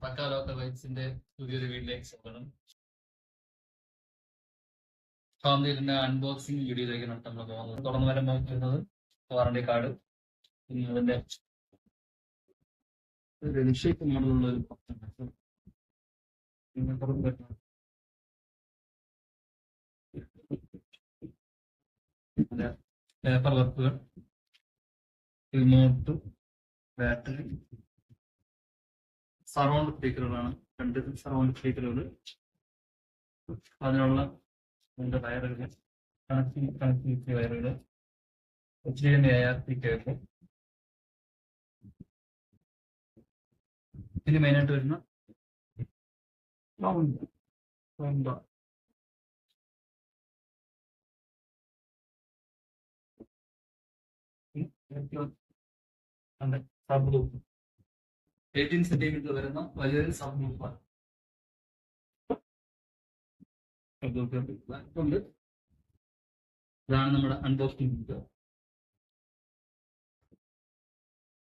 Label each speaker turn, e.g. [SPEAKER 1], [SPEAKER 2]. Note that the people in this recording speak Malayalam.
[SPEAKER 1] പക്കാ ലോക്കൽ വൈബ്സിന്റെ പുതിയൊരു വീഡിയോയിലേക്ക് സ്വാഗതം. ഫാമിലിന്റെ അൺബോക്സിംഗ് വീഡിയോയിലേക്കാണ് നമ്മൾ പോകുന്നത്. തുറന്നു വരുമ്പോൾ വരുന്നത് വാറണ്ടി കാർഡ്, പിന്നെ അതിന്റെ ഒരു ഷേപ്പ് മോഡലുള്ള ഒരു പിന്നെ തുറന്നു വരുന്നത് പേപ്പർ വർക്കുകൾ, റിമോട്ട്, ബാറ്ററി, സറൗണ്ട് സ്പീക്കറുകളാണ്. 2 സറൗണ്ട് സ്പീക്കറുകൾ, അതിനുള്ള വയറുകൾ, കണക്ടിവിറ്റി വയറുകൾ, HDMI ARC കേബിൾ, ഇതിന് മെയിനായിട്ട് വരുന്ന സൗണ്ട് സബ് ലൂപ്പ് 18 സെന്റിമീറ്റർ വരുന്ന വലിയൊരു സബ് ലൂപ്പാണ്. ഇതാണ് നമ്മുടെ അൺബോക്സിംഗ് വീഡിയോ.